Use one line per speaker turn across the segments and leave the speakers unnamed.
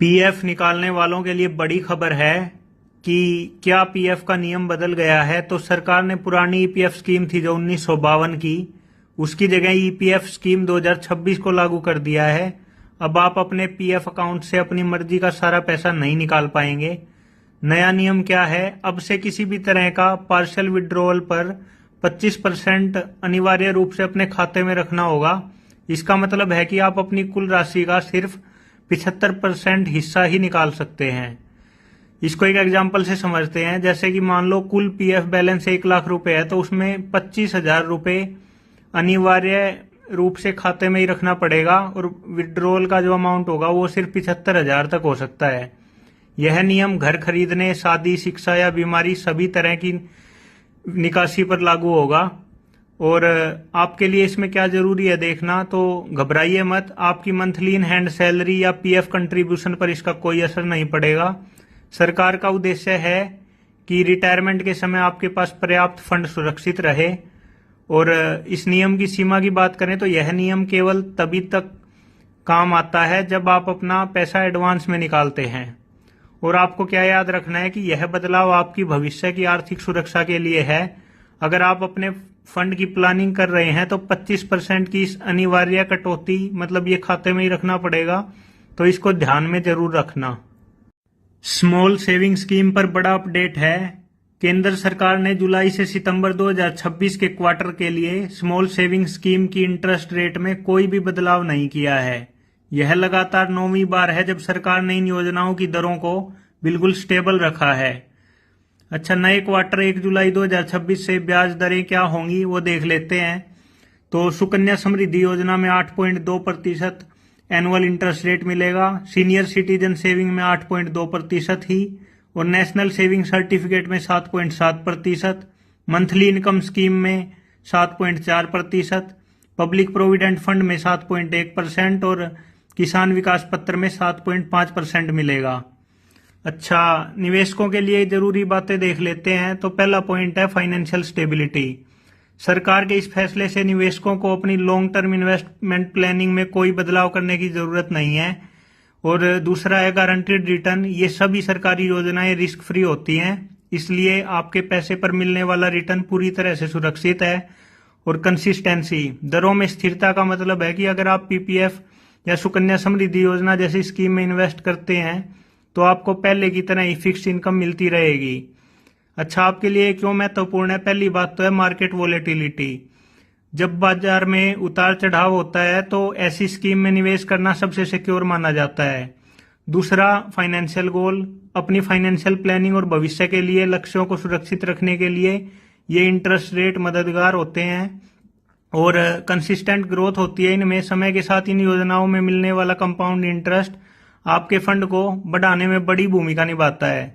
PF निकालने वालों के लिए बड़ी खबर है कि क्या पीएफ का नियम बदल गया है। तो सरकार ने पुरानी ईपीएफ स्कीम थी जो 1952 की, उसकी जगह ईपीएफ स्कीम 2026 को लागू कर दिया है। अब आप अपने पीएफ अकाउंट से अपनी मर्जी का सारा पैसा नहीं निकाल पाएंगे। नया नियम क्या है? अब से किसी भी तरह का पार्शियल विड्रॉल पर 25% अनिवार्य रूप से अपने खाते में रखना होगा। इसका मतलब है कि आप अपनी कुल राशि का सिर्फ 75% हिस्सा ही निकाल सकते हैं। इसको एक एग्जाम्पल से समझते हैं। जैसे कि मान लो कुल पीएफ बैलेंस 1 लाख रुपए है, तो उसमें 25,000 रुपए अनिवार्य रूप से खाते में ही रखना पड़ेगा और विड्रॉल का जो अमाउंट होगा वो सिर्फ 75,000 तक हो सकता है। यह नियम घर खरीदने, शादी, शिक्षा या बीमारी सभी तरह की निकासी पर लागू होगा। और आपके लिए इसमें क्या जरूरी है देखना, तो घबराइए मत। आपकी मंथली इन हैंड सैलरी या पीएफ कंट्रीब्यूशन पर इसका कोई असर नहीं पड़ेगा। सरकार का उद्देश्य है कि रिटायरमेंट के समय आपके पास पर्याप्त फंड सुरक्षित रहे। और इस नियम की सीमा की बात करें तो यह नियम केवल तभी तक काम आता है जब आप अपना पैसा एडवांस में निकालते हैं। और आपको क्या याद रखना है कि यह बदलाव आपकी भविष्य की आर्थिक सुरक्षा के लिए है। अगर आप अपने फंड की प्लानिंग कर रहे हैं तो 25% की इस अनिवार्य कटौती मतलब ये खाते में ही रखना पड़ेगा, तो इसको ध्यान में जरूर रखना। स्मॉल सेविंग स्कीम पर बड़ा अपडेट है। केंद्र सरकार ने जुलाई से सितंबर 2026 के क्वार्टर के लिए स्मॉल सेविंग स्कीम की इंटरेस्ट रेट में कोई भी बदलाव नहीं किया है। यह लगातार 9वीं बार है जब सरकार ने इन योजनाओं की दरों को बिल्कुल स्टेबल रखा है। अच्छा, नए क्वार्टर 1 जुलाई 2026 से ब्याज दरें क्या होंगी वो देख लेते हैं। तो सुकन्या समृद्धि योजना में 8.2% एनुअल इंटरेस्ट रेट मिलेगा। सीनियर सिटीजन सेविंग में 8.2% ही, और नेशनल सेविंग सर्टिफिकेट में 7.7%, मंथली इनकम स्कीम में 7.4%, पब्लिक प्रोविडेंट फंड में 7.1% और किसान विकास पत्र में 7.5% मिलेगा। अच्छा, निवेशकों के लिए जरूरी बातें देख लेते हैं। तो पहला पॉइंट है फाइनेंशियल स्टेबिलिटी। सरकार के इस फैसले से निवेशकों को अपनी लॉन्ग टर्म इन्वेस्टमेंट प्लानिंग में कोई बदलाव करने की जरूरत नहीं है। और दूसरा है गारंटीड रिटर्न। ये सभी सरकारी योजनाएं रिस्क फ्री होती हैं, इसलिए आपके पैसे पर मिलने वाला रिटर्न पूरी तरह से सुरक्षित है। और कंसिस्टेंसी, दरों में स्थिरता का मतलब है कि अगर आप पीपीएफ या सुकन्या समृद्धि योजना जैसी स्कीम में इन्वेस्ट करते हैं तो आपको पहले की तरह ही फिक्स इनकम मिलती रहेगी। अच्छा, आपके लिए क्यों महत्वपूर्ण है? पहली बात तो है मार्केट वोलेटिलिटी। जब बाजार में उतार चढ़ाव होता है तो ऐसी स्कीम में निवेश करना सबसे सिक्योर माना जाता है। दूसरा, फाइनेंशियल गोल। अपनी फाइनेंशियल प्लानिंग और भविष्य के लिए लक्ष्यों को सुरक्षित रखने के लिए ये इंटरेस्ट रेट मददगार होते हैं। और कंसिस्टेंट ग्रोथ होती है इनमें। समय के साथ इन योजनाओं में मिलने वाला कंपाउंड इंटरेस्ट आपके फंड को बढ़ाने में बड़ी भूमिका निभाता है।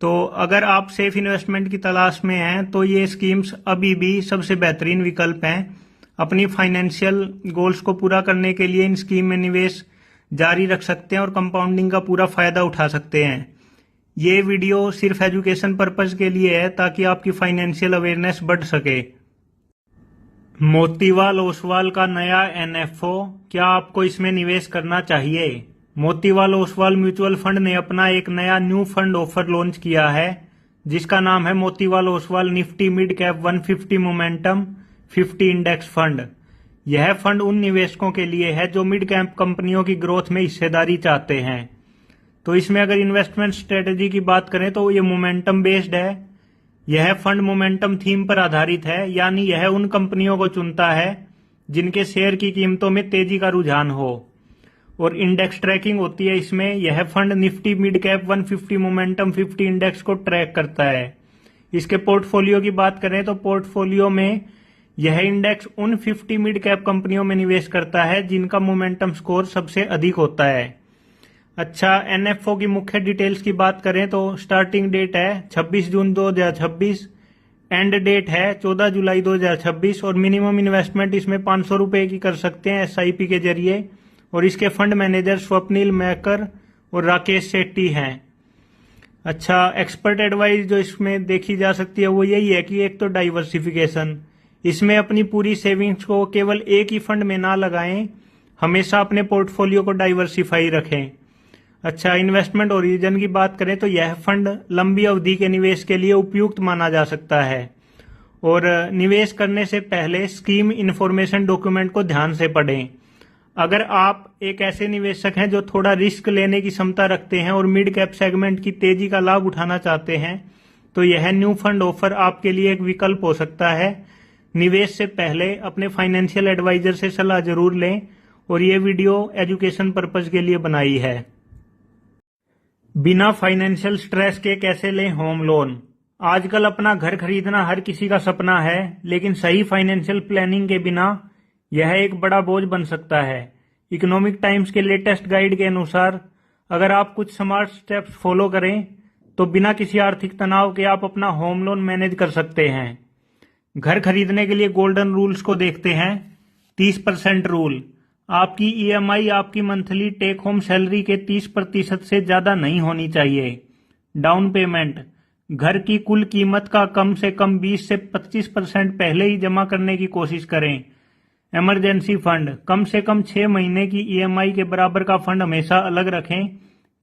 तो अगर आप सेफ इन्वेस्टमेंट की तलाश में हैं तो ये स्कीम्स अभी भी सबसे बेहतरीन विकल्प हैं। अपनी फाइनेंशियल गोल्स को पूरा करने के लिए इन स्कीम में निवेश जारी रख सकते हैं और कंपाउंडिंग का पूरा फायदा उठा सकते हैं। ये वीडियो सिर्फ एजुकेशन पर्पज के लिए है ताकि आपकी फाइनेंशियल अवेयरनेस बढ़ सके। मोतीलाल ओसवाल का नया एनएफओ, क्या आपको इसमें निवेश करना चाहिए? मोतीलाल ओसवाल म्यूचुअल फंड ने अपना एक नया न्यू फंड ऑफर लॉन्च किया है जिसका नाम है Motilal Oswal Nifty mid cap 150 momentum 50 index fund. यह फंड उन निवेशकों के लिए है जो मिड कैप कंपनियों की ग्रोथ में हिस्सेदारी चाहते हैं। तो इसमें अगर इन्वेस्टमेंट स्ट्रेटेजी की बात करें तो ये मोमेंटम बेस्ड है। यह फंड मोमेंटम थीम पर आधारित है, यानी यह उन कंपनियों को चुनता है जिनके शेयर की कीमतों में तेजी का रुझान हो। और इंडेक्स ट्रैकिंग होती है इसमें। यह fund Nifty mid cap 150 momentum 50 index को ट्रैक करता है। इसके पोर्टफोलियो की बात करें तो पोर्टफोलियो में यह इंडेक्स उन 50 मिड कैप कंपनियों में निवेश करता है जिनका मोमेंटम स्कोर सबसे अधिक होता है। अच्छा, एनएफओ की मुख्य डिटेल्स की बात करें तो स्टार्टिंग डेट है 26 जून 2026, एंड डेट है 14 जुलाई 2026 और मिनिमम इन्वेस्टमेंट इसमें 500 रुपए की कर सकते हैं एसआईपी के जरिए। और इसके फंड मैनेजर स्वप्निल मैकर और राकेश शेट्टी हैं। अच्छा, एक्सपर्ट एडवाइस जो इसमें देखी जा सकती है वो यही है कि एक तो डाइवर्सिफिकेशन, इसमें अपनी पूरी सेविंग्स को केवल एक ही फंड में ना लगाएं, हमेशा अपने पोर्टफोलियो को डाइवर्सिफाई रखें। अच्छा, इन्वेस्टमेंट ओरिजिन की बात करें तो यह फंड लंबी अवधि के निवेश के लिए उपयुक्त माना जा सकता है। और निवेश करने से पहले स्कीम इन्फॉर्मेशन डॉक्यूमेंट को ध्यान से पढ़ें। अगर आप एक ऐसे निवेशक हैं जो थोड़ा रिस्क लेने की क्षमता रखते हैं और मिड कैप सेगमेंट की तेजी का लाभ उठाना चाहते हैं तो यह न्यू फंड ऑफर आपके लिए एक विकल्प हो सकता है। निवेश से पहले अपने फाइनेंशियल एडवाइजर से सलाह जरूर लें और ये वीडियो एजुकेशन पर्पज के लिए बनाई है। बिना फाइनेंशियल स्ट्रेस के कैसे लें होम लोन। आजकल अपना घर खरीदना हर किसी का सपना है, लेकिन सही फाइनेंशियल प्लानिंग के बिना यह एक बड़ा बोझ बन सकता है। इकोनॉमिक टाइम्स के लेटेस्ट गाइड के अनुसार अगर आप कुछ स्मार्ट स्टेप्स फॉलो करें तो बिना किसी आर्थिक तनाव के आप अपना होम लोन मैनेज कर सकते हैं। घर खरीदने के लिए गोल्डन रूल्स को देखते हैं। 30% रूल। आपकी ईएमआई आपकी मंथली टेक होम सैलरी के 30% से ज्यादा नहीं होनी चाहिए। Down payment. घर की कुल कीमत का कम से कम 20 से 25% पहले ही जमा करने की कोशिश करें। Emergency fund. कम से कम 6 महीने की ईएमआई के बराबर का फंड हमेशा अलग रखें।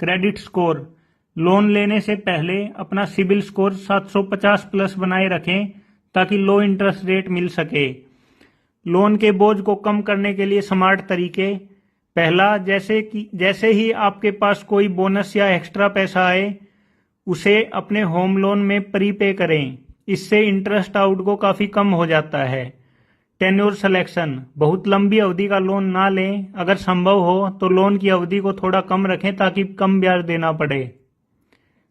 Credit score. लोन लेने से पहले अपना सिबिल स्कोर 750 प्लस बनाए रखें ताकि लो इंटरेस्ट रेट मिल सके। लोन के बोझ को कम करने के लिए स्मार्ट तरीके। पहला, जैसे ही आपके पास कोई बोनस या एक्स्ट्रा पैसा आए उसे अपने होम लोन में प्रीपे करें। इससे इंटरेस्ट आउट को काफी कम हो जाता है। Tenure selection. बहुत लंबी अवधि का लोन ना लें। अगर संभव हो तो लोन की अवधि को थोड़ा कम रखें ताकि कम ब्याज देना पड़े।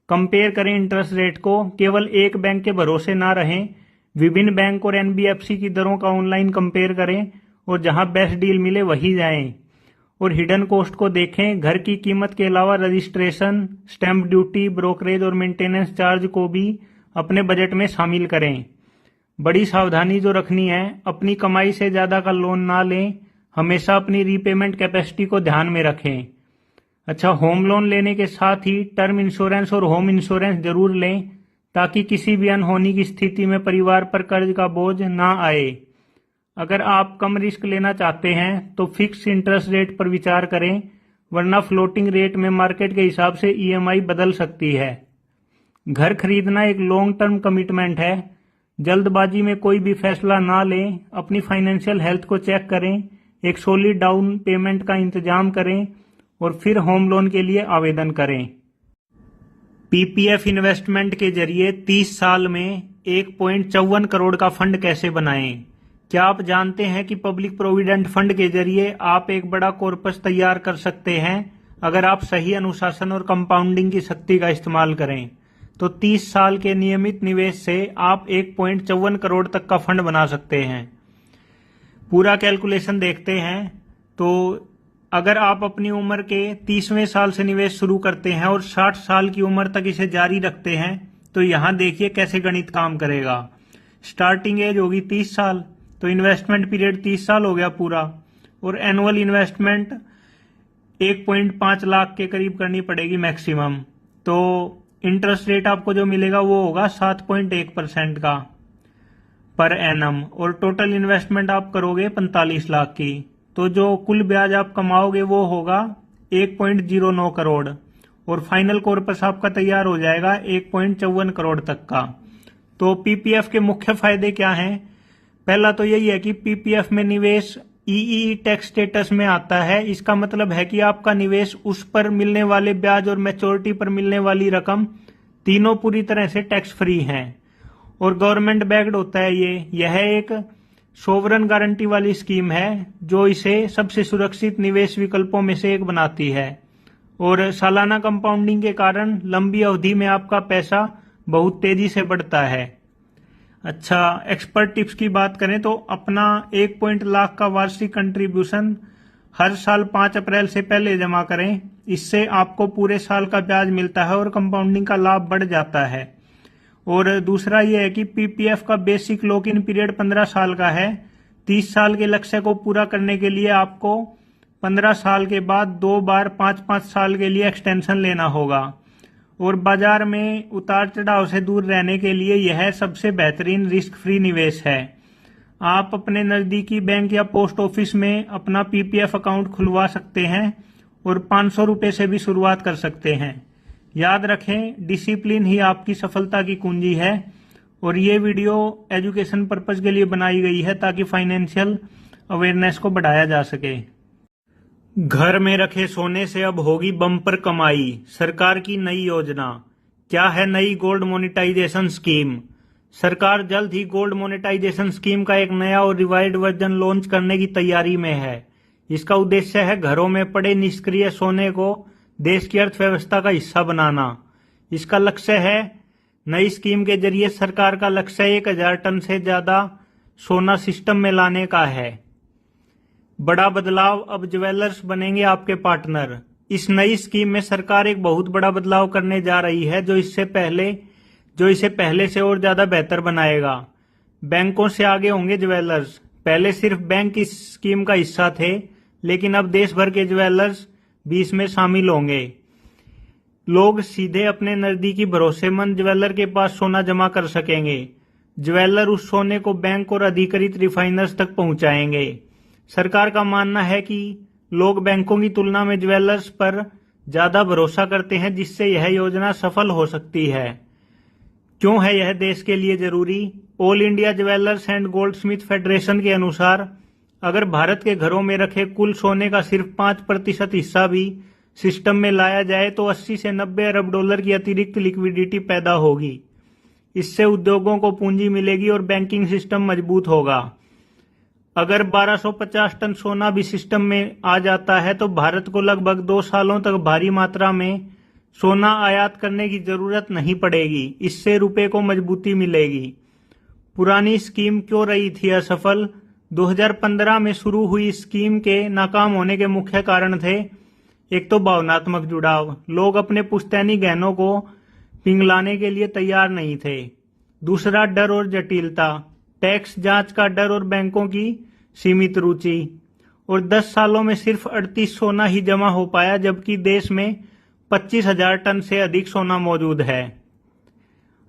कंपेयर करें इंटरेस्ट रेट को। केवल एक बैंक के भरोसे ना रहें। विभिन्न बैंक और एनबीएफसी की दरों का ऑनलाइन कंपेयर करें और जहां बेस्ट डील मिले वहीं जाएं। और हिडन कॉस्ट को देखें। घर की कीमत के अलावा रजिस्ट्रेशन, स्टैंप ड्यूटी, ब्रोकरेज और मेंटेनेंस चार्ज को भी अपने बजट में शामिल करें। बड़ी सावधानी जो रखनी है, अपनी कमाई से ज्यादा का लोन ना लें। हमेशा अपनी रीपेमेंट कैपेसिटी को ध्यान में रखें। अच्छा, होम लोन लेने के साथ ही टर्म इंश्योरेंस और होम इंश्योरेंस जरूर लें ताकि किसी भी अनहोनी की स्थिति में परिवार पर कर्ज का बोझ ना आए। अगर आप कम रिस्क लेना चाहते हैं तो फिक्स इंटरेस्ट रेट पर विचार करें, वरना फ्लोटिंग रेट में मार्केट के हिसाब से ईएमआई बदल सकती है। घर खरीदना एक लॉन्ग टर्म कमिटमेंट है। जल्दबाजी में कोई भी फैसला ना लें। अपनी फाइनेंशियल हेल्थ को चेक करें, एक सॉलिड डाउन पेमेंट का इंतजाम करें और फिर होम लोन के लिए आवेदन करें। पीपीएफ इन्वेस्टमेंट के जरिए 30 साल में 1.54 करोड़ का फंड कैसे बनाएं? क्या आप जानते हैं कि पब्लिक प्रोविडेंट फंड के जरिए आप एक बड़ा कॉर्पस तैयार कर सकते हैं अगर आप सही अनुशासन और कंपाउंडिंग की शक्ति का इस्तेमाल करें? तो 30 साल के नियमित निवेश से आप 1.54 करोड़ तक का फंड बना सकते हैं। पूरा कैलकुलेशन देखते हैं तो अगर आप अपनी उम्र के 30वें साल से निवेश शुरू करते हैं और 60 साल की उम्र तक इसे जारी रखते हैं तो यहां देखिए कैसे गणित काम करेगा। स्टार्टिंग एज होगी 30 साल, तो इन्वेस्टमेंट पीरियड 30 साल हो गया पूरा, और एनुअल इन्वेस्टमेंट 1.5 लाख के करीब करनी पड़ेगी मैक्सिमम। तो इंटरेस्ट रेट आपको जो मिलेगा वो होगा 7.1% का पर एनम, और टोटल इन्वेस्टमेंट आप करोगे 45 लाख की, तो जो कुल ब्याज आप कमाओगे वो होगा 1.09 करोड़ और फाइनल कॉर्पस आपका तैयार हो जाएगा 1.54 करोड़ तक का। तो पीपीएफ के मुख्य फायदे क्या हैं? पहला तो यही है कि पीपीएफ में निवेश ईई टैक्स स्टेटस में आता है। इसका मतलब है कि आपका निवेश, उस पर मिलने वाले ब्याज और मैच्योरिटी पर मिलने वाली रकम तीनों पूरी तरह से टैक्स फ्री हैं और गवर्नमेंट बैक्ड होता है। यह एक सोवरन गारंटी वाली स्कीम है जो इसे सबसे सुरक्षित निवेश विकल्पों में से एक बनाती है और सालाना कंपाउंडिंग के कारण लंबी अवधि में आपका पैसा बहुत तेजी से बढ़ता है। अच्छा, एक्सपर्ट टिप्स की बात करें तो अपना 1 लाख का वार्षिक कंट्रीब्यूशन हर साल 5 अप्रैल से पहले जमा करें। इससे आपको पूरे साल का ब्याज मिलता है और कंपाउंडिंग का लाभ बढ़ जाता है। और दूसरा यह है कि पीपीएफ का बेसिक लॉक इन पीरियड 15 साल का है। 30 साल के लक्ष्य को पूरा करने के लिए आपको 15 साल के बाद 2 बार 5-5 साल के लिए एक्सटेंशन लेना होगा और बाजार में उतार चढ़ाव से दूर रहने के लिए यह सबसे बेहतरीन रिस्क फ्री निवेश है। आप अपने नजदीकी बैंक या पोस्ट ऑफिस में अपना पीपीएफ अकाउंट खुलवा सकते हैं और 500 रुपए से भी शुरुआत कर सकते हैं। याद रखें, डिसिप्लिन ही आपकी सफलता की कुंजी है। और ये वीडियो एजुकेशन पर्पज के लिए बनाई गई है ताकि फाइनेंशियल अवेयरनेस को बढ़ाया जा सके। घर में रखे सोने से अब होगी बम्पर कमाई, सरकार की नई योजना। क्या है नई गोल्ड मोनेटाइजेशन स्कीम? सरकार जल्द ही गोल्ड मोनेटाइजेशन स्कीम का एक नया और रिवाइज्ड वर्जन लॉन्च करने की तैयारी में है। इसका उद्देश्य है घरों में पड़े निष्क्रिय सोने को देश की अर्थव्यवस्था का हिस्सा बनाना। इसका लक्ष्य है, नई स्कीम के जरिए सरकार का लक्ष्य 1000 टन से ज्यादा सोना सिस्टम में लाने का है। बड़ा बदलाव, अब ज्वेलर्स बनेंगे आपके पार्टनर। इस नई स्कीम में सरकार एक बहुत बड़ा बदलाव करने जा रही है जो इसे पहले से और ज्यादा बेहतर बनाएगा। बैंकों से आगे होंगे ज्वेलर्स। पहले सिर्फ बैंक इस स्कीम का हिस्सा थे, लेकिन अब देश भर के ज्वेलर्स भी इसमें शामिल होंगे। लोग सीधे अपने नजदीकी भरोसेमंद ज्वेलर के पास सोना जमा कर सकेंगे। ज्वेलर उस सोने को बैंक और अधिकृत रिफाइनर्स तक पहुंचाएंगे। सरकार का मानना है कि लोग बैंकों की तुलना में ज्वेलर्स पर ज्यादा भरोसा करते हैं, जिससे यह योजना सफल हो सकती है। क्यों है यह देश के लिए जरूरी? All India jewellers and gold Smith federation के अनुसार अगर भारत के घरों में रखे कुल सोने का सिर्फ 5% हिस्सा भी सिस्टम में लाया जाए तो 80 से 90 अरब डॉलर की अतिरिक्त लिक्विडिटी पैदा होगी। इससे उद्योगों को पूंजी मिलेगी और बैंकिंग सिस्टम मजबूत होगा। अगर 1250 टन सोना भी सिस्टम में आ जाता है तो भारत को लगभग 2 सालों तक भारी मात्रा में सोना आयात करने की जरूरत नहीं पड़ेगी। इससे रुपए को मजबूती मिलेगी। पुरानी स्कीम क्यों रही थी असफल? 2015 में शुरू हुई स्कीम के नाकाम होने के मुख्य कारण थे, एक तो भावनात्मक जुड़ाव, लोग अपने पुश्तैनी गहनों को पिंगलाने के लिए तैयार नहीं थे। दूसरा, डर और जटिलता, टैक्स जांच का डर और बैंकों की सीमित रुचि। और 10 सालों में सिर्फ 38 सोना ही जमा हो पाया, जबकि देश में 25,000 टन से अधिक सोना मौजूद है।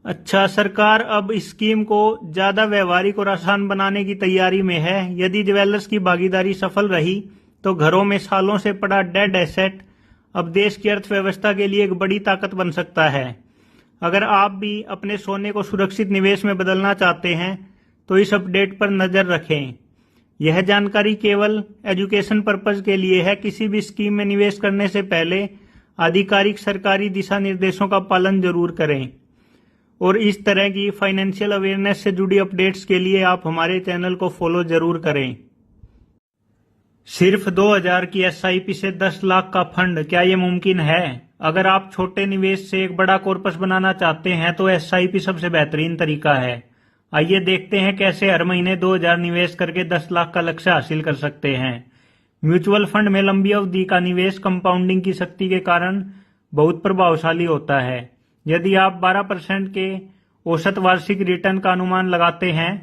अच्छा, सरकार अब इस स्कीम को ज्यादा व्यवहारिक और आसान बनाने की तैयारी में है। यदि ज्वेलर्स की भागीदारी सफल रही तो घरों में सालों से पड़ा डेड एसेट अब देश की अर्थव्यवस्था के लिए एक बड़ी ताकत बन सकता है। अगर आप भी अपने सोने को सुरक्षित निवेश में बदलना चाहते हैं तो इस अपडेट पर नजर रखें। यह जानकारी केवल एजुकेशन पर्पज के लिए है। किसी भी स्कीम में निवेश करने से पहले आधिकारिक सरकारी दिशा निर्देशों का पालन जरूर करें। और इस तरह की फाइनेंशियल अवेयरनेस से जुड़ी अपडेट्स के लिए आप हमारे चैनल को फॉलो जरूर करें। सिर्फ 2000 की एसआईपी से 10 लाख का फंड, क्या ये मुमकिन है? अगर आप छोटे निवेश से एक बड़ा कॉर्पस बनाना चाहते हैं तो एसआईपी सबसे बेहतरीन तरीका है। आइए देखते हैं कैसे हर महीने 2000 निवेश करके 10 लाख का लक्ष्य हासिल कर सकते हैं। म्यूचुअल फंड में लंबी अवधि का निवेश कंपाउंडिंग की शक्ति के कारण बहुत प्रभावशाली होता है। यदि आप 12% के औसत वार्षिक रिटर्न का अनुमान लगाते हैं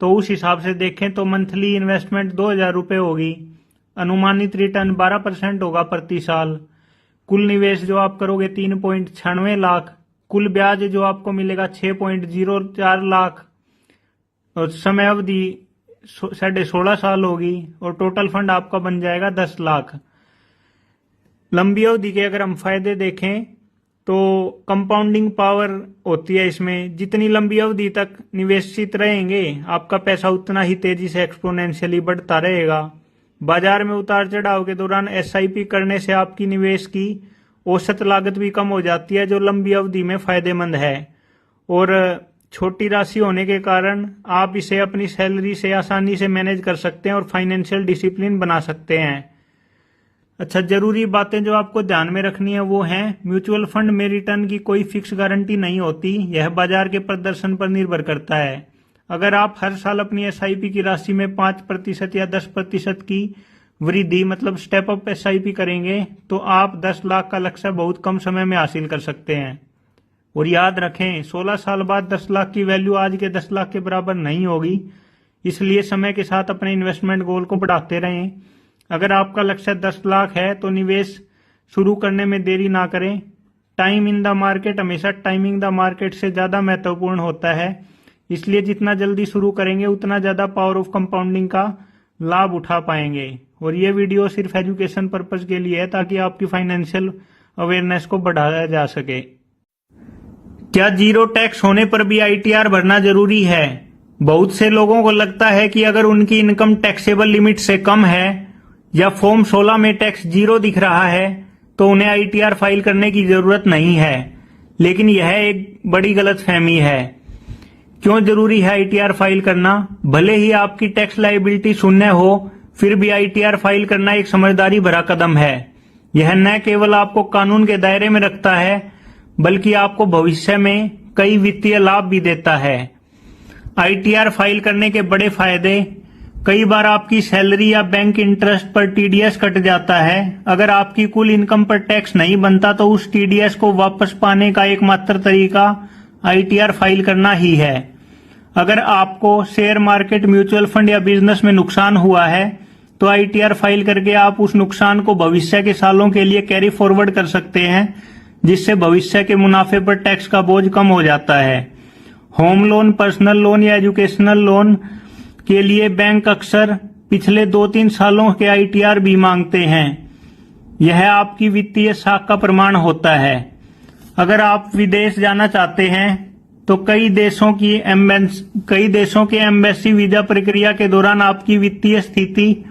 तो उस हिसाब से देखें तो मंथली इन्वेस्टमेंट 2000 रुपये होगी। अनुमानित रिटर्न 12% होगा प्रति साल। कुल निवेश जो आप करोगे 3.96 लाख। कुल ब्याज जो आपको मिलेगा 6.04 लाख। और समय अवधि 16.5 साल होगी और टोटल फंड आपका बन जाएगा 10 लाख। लंबी अवधि के अगर हम फायदे देखें तो कंपाउंडिंग पावर होती है इसमें। जितनी लंबी अवधि तक निवेशित रहेंगे आपका पैसा उतना ही तेजी से एक्सपोनेंशियली बढ़ता रहेगा। बाजार में उतार चढ़ाव के दौरान एसआईपी करने से आपकी निवेश की औसत लागत भी कम हो जाती है, जो लंबी अवधि में फायदेमंद है। और छोटी राशि होने के कारण आप इसे अपनी सैलरी से आसानी से मैनेज कर सकते हैं और फाइनेंशियल डिसिप्लिन बना सकते हैं। अच्छा, जरूरी बातें जो आपको ध्यान में रखनी है वो हैं, म्यूचुअल फंड में रिटर्न की कोई फिक्स गारंटी नहीं होती, यह बाजार के प्रदर्शन पर निर्भर करता है। अगर आप हर साल अपनी एसआईपी की राशि में 5% या 10% की वृद्धि मतलब स्टेप अप एसआईपी करेंगे तो आप 10 लाख का लक्ष्य बहुत कम समय में हासिल कर सकते हैं। और याद रखें, 16 साल बाद 10 लाख की वैल्यू आज के 10 लाख के बराबर नहीं होगी, इसलिए समय के साथ अपने इन्वेस्टमेंट गोल को बढ़ाते रहें। अगर आपका लक्ष्य 10 लाख है तो निवेश शुरू करने में देरी ना करें। टाइम इन द मार्केट हमेशा टाइमिंग द मार्केट से ज्यादा महत्वपूर्ण होता है, इसलिए जितना जल्दी शुरू करेंगे उतना ज्यादा पावर ऑफ कंपाउंडिंग का लाभ उठा पाएंगे। और ये वीडियो सिर्फ एजुकेशन पर्पज के लिए है ताकि आपकी फाइनेंशियल अवेयरनेस को बढ़ाया जा सके। क्या जीरो टैक्स होने पर भी ITR भरना जरूरी है? बहुत से लोगों को लगता है कि अगर उनकी इनकम टैक्सेबल लिमिट से कम है या फॉर्म 16 में टैक्स जीरो दिख रहा है तो उन्हें ITR फाइल करने की जरूरत नहीं है, लेकिन यह एक बड़ी गलतफहमी है। क्यों जरूरी है ITR फाइल करना? भले ही आपकी टैक्स लायबिलिटी शून्य हो, फिर भी ITR फाइल करना एक समझदारी भरा कदम है। यह न केवल आपको कानून के दायरे में रखता है बल्कि आपको भविष्य में कई वित्तीय लाभ भी देता है। ITR फाइल करने के बड़े फायदे: कई बार आपकी सैलरी या बैंक इंटरेस्ट पर TDS कट जाता है। अगर आपकी कुल इनकम पर टैक्स नहीं बनता तो उस TDS को वापस पाने का एकमात्र तरीका ITR फाइल करना ही है। अगर आपको शेयर मार्केट, म्यूचुअल फंड या बिजनेस में नुकसान हुआ है तो ITR फाइल करके आप उस नुकसान को भविष्य के सालों के लिए कैरी फॉरवर्ड कर सकते हैं, जिससे भविष्य के मुनाफे पर टैक्स का बोझ कम हो जाता है। होम लोन, पर्सनल लोन या एजुकेशनल लोन के लिए बैंक अक्सर पिछले 2-3 सालों के ITR भी मांगते हैं। यह आपकी वित्तीय साख का प्रमाण होता है। अगर आप विदेश जाना चाहते हैं तो कई देशों के एम्बेसी वीजा प्रक्रिया के दौरान आपकी वित्तीय स्थिति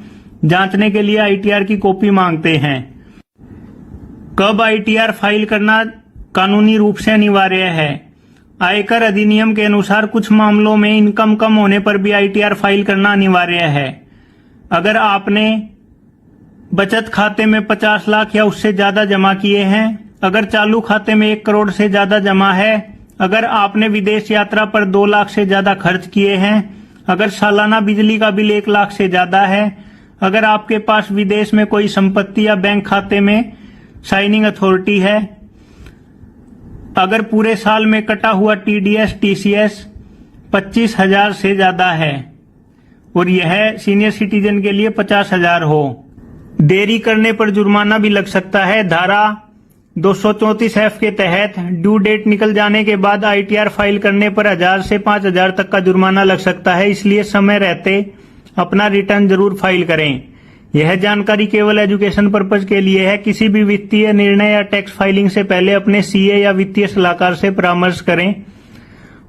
जांचने के लिए ITR की कॉपी मांगते हैं। कब ITR फाइल करना कानूनी रूप से अनिवार्य है? आयकर अधिनियम के अनुसार कुछ मामलों में इनकम कम होने पर भी ITR फाइल करना अनिवार्य है। अगर आपने बचत खाते में 50 लाख या उससे ज्यादा जमा किए हैं, अगर चालू खाते में 1 करोड़ से ज्यादा जमा है, अगर आपने विदेश यात्रा पर 2 लाख से ज्यादा खर्च किए हैं, अगर सालाना बिजली का बिल 1 लाख से ज्यादा है, अगर आपके पास विदेश में कोई संपत्ति या बैंक खाते में साइनिंग अथॉरिटी है, अगर पूरे साल में कटा हुआ TDS TCS 25,000 से ज्यादा है और यह सीनियर सिटीजन के लिए 50,000 हो। देरी करने पर जुर्माना भी लग सकता है। धारा 234F के तहत ड्यू डेट निकल जाने के बाद ITR फाइल करने पर 1,000 से 5,000 तक का जुर्माना लग सकता है, इसलिए समय रहते अपना रिटर्न जरूर फाइल करें। यह जानकारी केवल एजुकेशन पर्पज के लिए है। किसी भी वित्तीय निर्णय या टैक्स फाइलिंग से पहले अपने CA या वित्तीय सलाहकार से परामर्श करें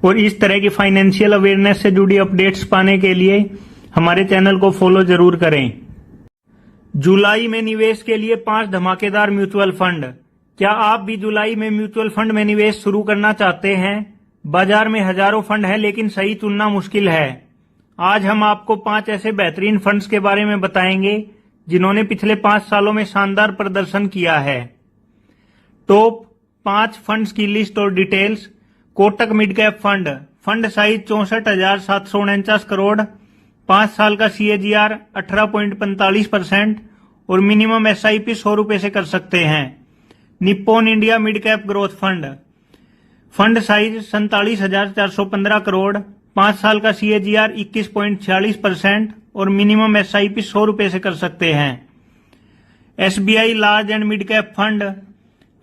और इस तरह की फाइनेंशियल अवेयरनेस से जुड़ी अपडेट्स पाने के लिए हमारे चैनल को फॉलो जरूर करें। जुलाई में निवेश के लिए 5 धमाकेदार म्यूचुअल फंड। क्या आप भी जुलाई में म्यूचुअल फंड में निवेश शुरू करना चाहते हैं? बाजार में हजारों फंड हैं, लेकिन सही चुनना मुश्किल है। आज हम आपको 5 ऐसे बेहतरीन फंड्स के बारे में बताएंगे जिन्होंने पिछले 5 सालों में शानदार प्रदर्शन किया है। टॉप 5 फंड्स की लिस्ट और details. Kotak mid cap fund, fund size 64,749 crore, 5 साल का CAGR 18.45% और मिनिमम SIP 100 रुपए से कर सकते हैं। Nippon India mid cap growth fund, fund size 47,415 crore, 5 साल का CAGR 21.46% और मिनिमम SIP 100 रुपए से कर सकते हैं। SBI large and mid cap fund,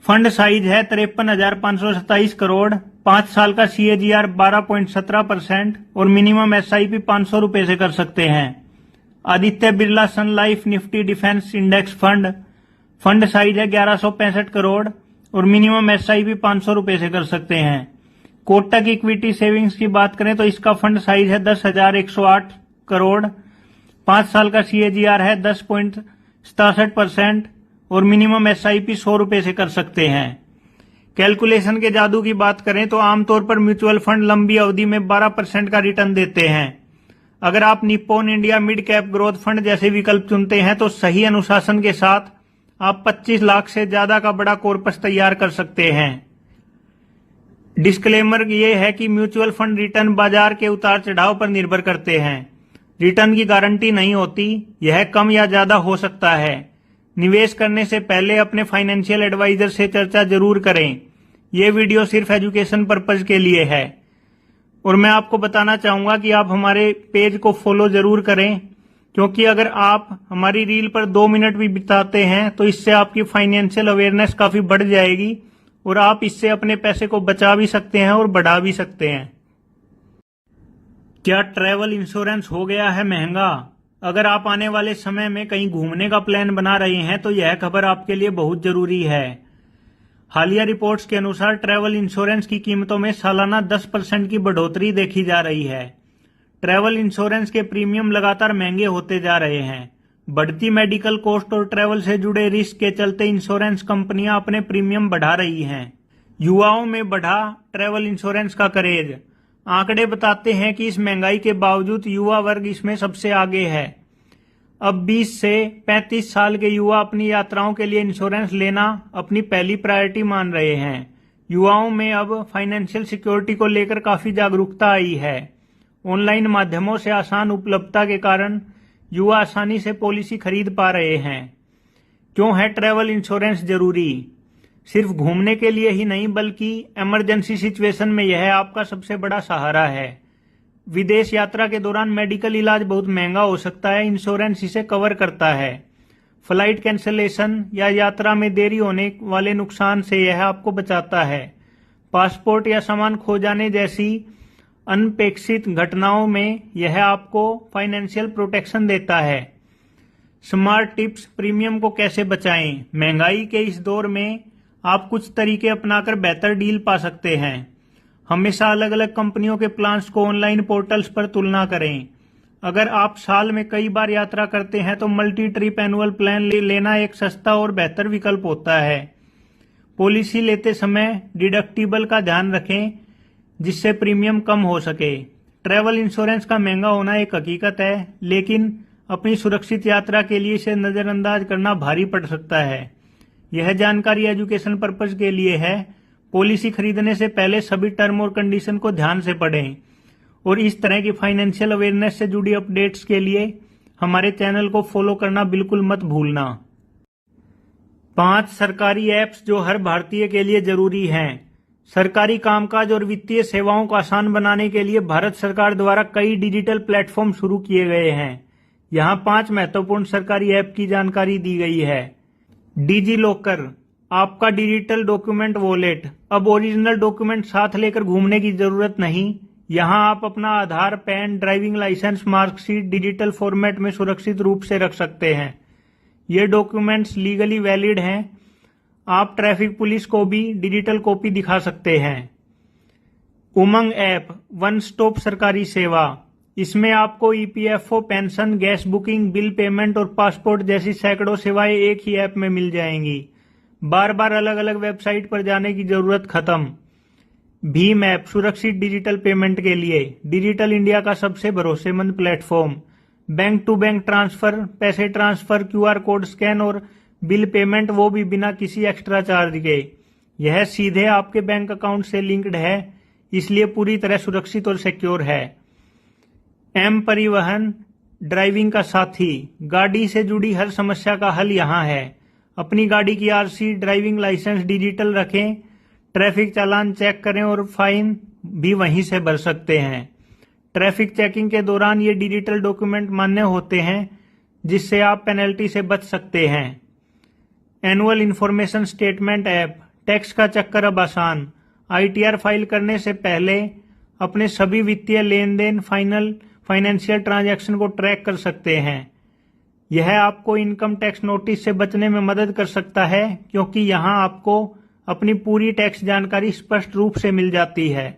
fund size है 53,527 करोड़, 5 साल का CAGR 12.17% और मिनिमम SIP 500 रुपए से कर सकते हैं। Aditya Birla Sun Life Nifty defence index fund, fund size है 1165 करोड़ और मिनिमम SIP 500 रुपए से कर सकते हैं। कोटक इक्विटी सेविंग्स की बात करें तो इसका फंड साइज है 10,108 करोड़, 5 साल का CAGR है 10.67% और मिनिमम SIP 100 रुपए से कर सकते हैं। कैलकुलेशन के जादू की बात करें तो आमतौर पर म्यूचुअल फंड लंबी अवधि में 12% का रिटर्न देते हैं। अगर आप Nippon India mid cap growth fund जैसे विकल्प चुनते हैं तो सही अनुशासन के साथ आप 25 लाख से ज्यादा का बड़ा कॉर्पस तैयार कर सकते हैं। डिस्क्लेमर ये है कि म्यूचुअल फंड रिटर्न बाजार के उतार चढ़ाव पर निर्भर करते हैं। रिटर्न की गारंटी नहीं होती, यह कम या ज्यादा हो सकता है। निवेश करने से पहले अपने फाइनेंशियल एडवाइजर से चर्चा जरूर करें। यह वीडियो सिर्फ एजुकेशन पर्पज के लिए है और मैं आपको बताना चाहूंगा कि आप हमारे पेज को फॉलो जरूर करें, क्योंकि अगर आप हमारी रील पर 2 मिनट भी बिताते हैं तो इससे आपकी फाइनेंशियल अवेयरनेस काफी बढ़ जाएगी और आप इससे अपने पैसे को बचा भी सकते हैं और बढ़ा भी सकते हैं। क्या ट्रैवल इंश्योरेंस हो गया है महंगा? अगर आप आने वाले समय में कहीं घूमने का प्लान बना रहे हैं तो यह खबर आपके लिए बहुत जरूरी है। हालिया रिपोर्ट्स के अनुसार ट्रैवल इंश्योरेंस की कीमतों में सालाना 10% की बढ़ोतरी देखी जा रही है। ट्रैवल इंश्योरेंस के प्रीमियम लगातार महंगे होते जा रहे हैं। बढ़ती मेडिकल कॉस्ट और ट्रैवल से जुड़े रिस्क के चलते इंश्योरेंस कंपनियां अपने प्रीमियम बढ़ा रही हैं। युवाओं में बढ़ा ट्रैवल इंश्योरेंस का क्रेज। आंकड़े बताते हैं कि इस महंगाई के बावजूद युवा वर्ग इसमें सबसे आगे है। अब 20 से 35 साल के युवा अपनी यात्राओं के लिए इंश्योरेंस लेना अपनी पहली प्रायोरिटी मान रहे हैं। युवाओं में अब फाइनेंशियल सिक्योरिटी को लेकर काफी जागरूकता आई है। ऑनलाइन माध्यमों से आसान उपलब्धता के कारण युवा आसानी से पॉलिसी खरीद पा रहे हैं। क्यों है ट्रैवल इंश्योरेंस जरूरी? सिर्फ घूमने के लिए ही नहीं बल्कि इमरजेंसी सिचुएशन में यह आपका सबसे बड़ा सहारा है। विदेश यात्रा के दौरान मेडिकल इलाज बहुत महंगा हो सकता है, इंश्योरेंस इसे कवर करता है। फ्लाइट कैंसलेशन या यात्रा में देरी होने वाले नुकसान से यह आपको बचाता है। पासपोर्ट या सामान खो जाने जैसी अनपेक्षित घटनाओं में यह आपको फाइनेंशियल प्रोटेक्शन देता है। स्मार्ट टिप्स, प्रीमियम को कैसे बचाएं? महंगाई के इस दौर में आप कुछ तरीके अपनाकर बेहतर डील पा सकते हैं। हमेशा अलग अलग कंपनियों के प्लान्स को ऑनलाइन पोर्टल्स पर तुलना करें। अगर आप साल में कई बार यात्रा करते हैं तो मल्टी ट्रिप एनुअल प्लान लेना एक सस्ता और बेहतर विकल्प होता है। पॉलिसी लेते समय डिडक्टिबल का ध्यान रखें जिससे प्रीमियम कम हो सके। ट्रैवल इंश्योरेंस का महंगा होना एक हकीकत है, लेकिन अपनी सुरक्षित यात्रा के लिए इसे नजरअंदाज करना भारी पड़ सकता है। यह जानकारी एजुकेशन पर्पज के लिए है। पॉलिसी खरीदने से पहले सभी टर्म और कंडीशन को ध्यान से पढ़ें और इस तरह की फाइनेंशियल अवेयरनेस से जुड़ी अपडेट्स के लिए हमारे चैनल को फॉलो करना बिल्कुल मत भूलना। 5 सरकारी ऐप्स जो हर भारतीय के लिए जरूरी हैं। सरकारी कामकाज और वित्तीय सेवाओं को आसान बनाने के लिए भारत सरकार द्वारा कई डिजिटल प्लेटफॉर्म शुरू किए गए हैं। यहाँ 5 महत्वपूर्ण सरकारी ऐप की जानकारी दी गई है। डिजी लॉकर, आपका डिजिटल डॉक्यूमेंट वॉलेट। अब ओरिजिनल डॉक्यूमेंट साथ लेकर घूमने की जरूरत नहीं। यहाँ आप अपना Aadhaar, PAN, driving licence, marksheet digital format में सुरक्षित रूप से रख सकते हैं। ये डॉक्यूमेंट्स लीगली वैलिड हैं। आप ट्रैफिक पुलिस को भी डिजिटल कॉपी दिखा सकते हैं। उमंग ऐप, वन स्टॉप सरकारी सेवा। इसमें आपको EPFO, pension, gas booking, bill payment और पासपोर्ट जैसी सैकड़ों सेवाएं एक ही ऐप में मिल जाएंगी। बार बार अलग अलग वेबसाइट पर जाने की जरूरत खत्म। भीम ऐप, सुरक्षित डिजिटल पेमेंट के लिए। डिजिटल इंडिया का सबसे भरोसेमंद platform. Bank to bank transfer, पैसे ट्रांसफर, क्यूआर कोड स्कैन और बिल पेमेंट, वो भी बिना किसी एक्स्ट्रा चार्ज के। यह सीधे आपके बैंक अकाउंट से लिंक्ड है, इसलिए पूरी तरह सुरक्षित और सिक्योर है। एम परिवहन, ड्राइविंग का साथी। गाड़ी से जुड़ी हर समस्या का हल यहाँ है। अपनी गाड़ी की आरसी, ड्राइविंग लाइसेंस डिजिटल रखें, ट्रैफिक चालान चेक करें और फाइन भी वहीं से भर सकते हैं। ट्रैफिक चेकिंग के दौरान ये डिजिटल डॉक्यूमेंट मान्य होते हैं, जिससे आप पेनल्टी से बच सकते हैं। Annual information statement app, tax का चक्कर अब आसान। आईटीआर फाइल करने से पहले अपने सभी वित्तीय लेन देन, फाइनेंशियल ट्रांजैक्शन को ट्रैक कर सकते हैं। यह आपको इनकम टैक्स नोटिस से बचने में मदद कर सकता है, क्योंकि यहां आपको अपनी पूरी टैक्स जानकारी स्पष्ट रूप से मिल जाती है।